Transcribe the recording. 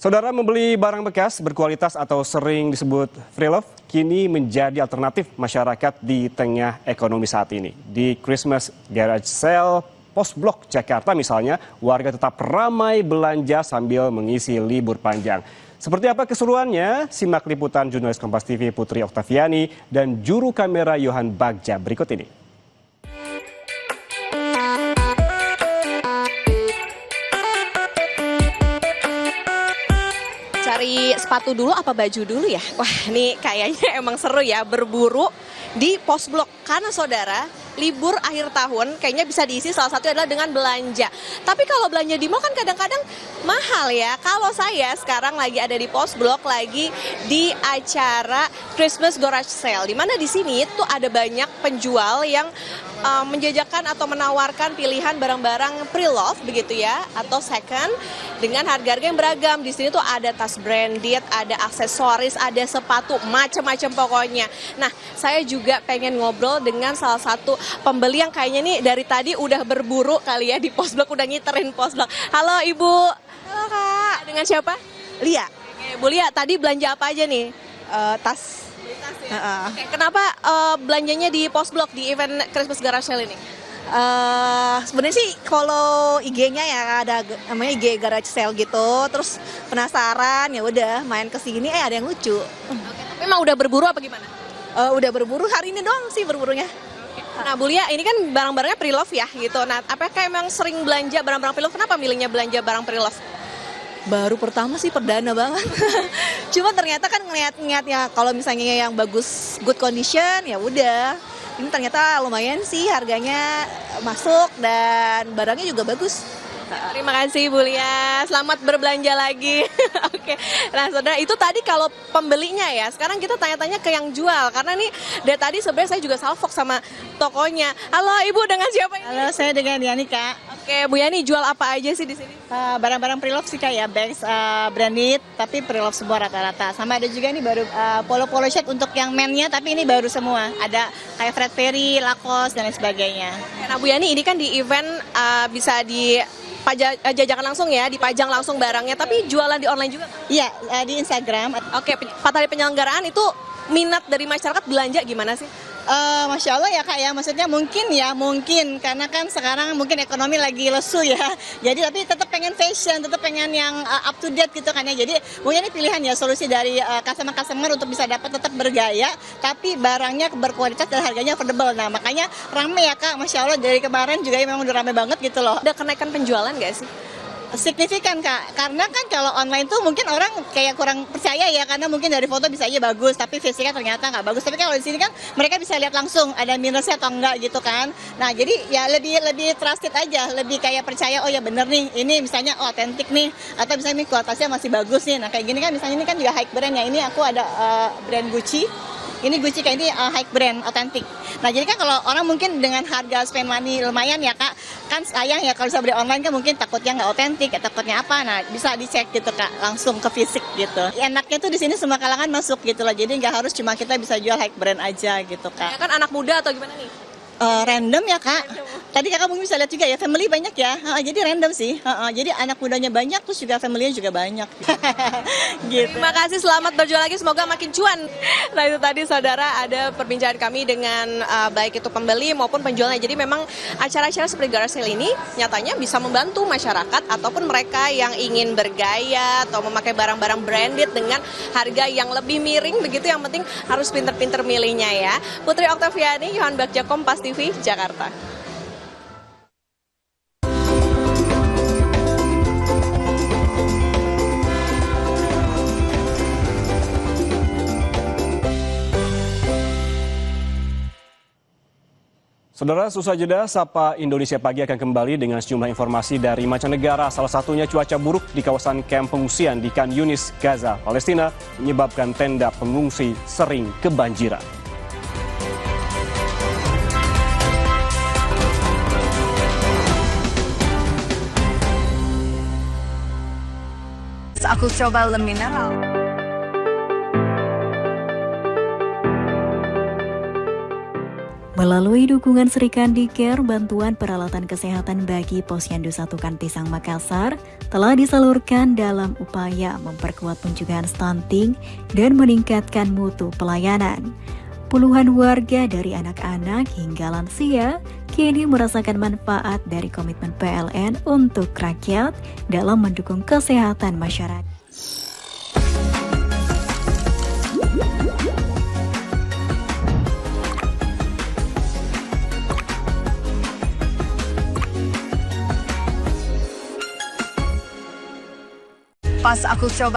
Saudara, membeli barang bekas berkualitas atau sering disebut free love kini menjadi alternatif masyarakat di tengah ekonomi saat ini. Di Christmas Garage Sale Post Blok Jakarta misalnya, warga tetap ramai belanja sambil mengisi libur panjang. Seperti apa keseruannya? Simak liputan jurnalis Kompas TV Putri Oktaviani dan juru kamera Yohan Bagja berikut ini. Cari sepatu dulu apa baju dulu ya? Wah, ini kayaknya emang seru ya berburu di Post Blok. Karena saudara, libur akhir tahun kayaknya bisa diisi salah satu adalah dengan belanja. Tapi kalau belanja di mall kan kadang-kadang mahal ya. Kalau saya sekarang lagi ada di Post Blok, lagi di acara Christmas Garage Sale. Dimana di sini tuh ada banyak penjual yang menjajakan atau menawarkan pilihan barang-barang pre-love begitu ya, atau second dengan harga-harga yang beragam. Di sini tuh ada tas branded, ada aksesoris, ada sepatu, macam-macam pokoknya. Nah, saya juga pengen ngobrol dengan salah satu pembeli yang kayaknya nih dari tadi udah berburu kali ya di Post Blok, udah ngiterin Post Blok. Halo Ibu. Halo Kak. Dengan siapa? Lia. Oke, Bu Lia, tadi belanja apa aja nih? Tas. Oke, kenapa belanjanya di Post Blok di event Christmas Garage Sale ini? Sebenarnya sih follow IG-nya ya, ada namanya IG Garage Sale gitu. Terus penasaran ya udah main ke sini ada yang lucu. Oke, tapi emang udah berburu apa gimana? Udah berburu hari ini doang sih berburunya. Nah, Bu Lia, ini kan barang-barangnya pre-love ya gitu. Nah, apakah emang sering belanja barang-barang pre-love? Kenapa milihnya belanja barang pre-love? Baru pertama sih perdana banget. Cuma ternyata kan ngeliat-ngeliatnya kalau misalnya yang bagus good condition ya udah. Ini ternyata lumayan sih harganya masuk dan barangnya juga bagus. Terima kasih Bu Lia, selamat berbelanja lagi. Oke, nah saudara itu tadi kalau pembelinya ya, sekarang kita tanya-tanya ke yang jual. Karena nih dari tadi sebenarnya saya juga salfok sama tokonya. Halo Ibu, dengan siapa ini? Halo, saya dengan Yani Kak. Oke, Bu Yani jual apa aja sih di sini? Barang-barang pre-love sih Kak ya, bags branded tapi pre-love semua rata-rata. Sama ada juga nih baru polo-polo shirt untuk yang men-nya tapi ini baru semua. Ada kayak Fred Perry, Lacoste dan lain sebagainya. Nah Bu Yani ini kan di event bisa di jajakan langsung ya, dipajang langsung barangnya, tapi jualan di online juga kan? Iya, di Instagram. Oke, 4 hari penyelenggaraan itu minat dari masyarakat belanja gimana sih? Masya Allah ya Kak ya, maksudnya mungkin karena kan sekarang mungkin ekonomi lagi lesu ya, jadi tapi tetap pengen fashion, tetap pengen yang up to date gitu kan ya, jadi mungkin ini pilihan ya, solusi dari customer untuk bisa dapat tetap bergaya tapi barangnya berkualitas dan harganya affordable. Nah makanya rame ya Kak, Masya Allah dari kemarin juga memang udah rame banget gitu loh. Ada kenaikan penjualan nggak sih? Signifikan Kak, karena kan kalau online tuh mungkin orang kayak kurang percaya ya, karena mungkin dari foto bisa aja bagus tapi fisiknya ternyata nggak bagus. Tapi kalau di sini kan mereka bisa lihat langsung ada minusnya atau enggak gitu kan. Nah jadi ya lebih trusted aja, lebih kayak percaya oh ya bener nih ini misalnya otentik nih, atau misalnya ini kualitasnya masih bagus nih. Nah kayak gini kan misalnya ini kan juga high brand ya, ini aku ada brand Gucci. Ini Gucci kayak ini high brand, otentik. Nah jadi kan kalau orang mungkin dengan harga spend money lumayan ya Kak, kan sayang ya kalau bisa beli online kan mungkin takutnya nggak otentik, takutnya apa. Nah bisa dicek gitu Kak, langsung ke fisik gitu. Enaknya tuh di sini semua kalangan masuk gitu loh, jadi nggak harus cuma kita bisa jual high brand aja gitu Kak. Ya kan anak muda atau gimana nih? Random ya Kak. Tadi Kakak mungkin bisa lihat juga ya, family banyak ya. Jadi random sih. Jadi anak mudanya banyak, terus juga family-nya juga banyak. Gitu. Terima kasih, selamat berjual lagi, semoga makin cuan. Nah itu tadi saudara ada perbincangan kami dengan baik itu pembeli maupun penjualnya. Jadi memang acara-acara seperti garage sale ini nyatanya bisa membantu masyarakat ataupun mereka yang ingin bergaya atau memakai barang-barang branded dengan harga yang lebih miring begitu. Yang penting harus pinter-pinter milihnya ya. Putri Oktaviani, Yohan Bagja, Kompas TV, Jakarta. Saudara, susah jeda, Sapa Indonesia Pagi akan kembali dengan sejumlah informasi dari mancanegara. Salah satunya cuaca buruk di kawasan kamp pengungsian di Khan Yunis, Gaza, Palestina, menyebabkan tenda pengungsi sering kebanjiran. Aku coba le mineral. Melalui dukungan Srikandi Care, bantuan peralatan kesehatan bagi Posyandu 1 Kantisang Makassar telah disalurkan dalam upaya memperkuat pencegahan stunting dan meningkatkan mutu pelayanan. Puluhan warga dari anak-anak hingga lansia kini merasakan manfaat dari komitmen PLN untuk rakyat dalam mendukung kesehatan masyarakat. Pas aku coba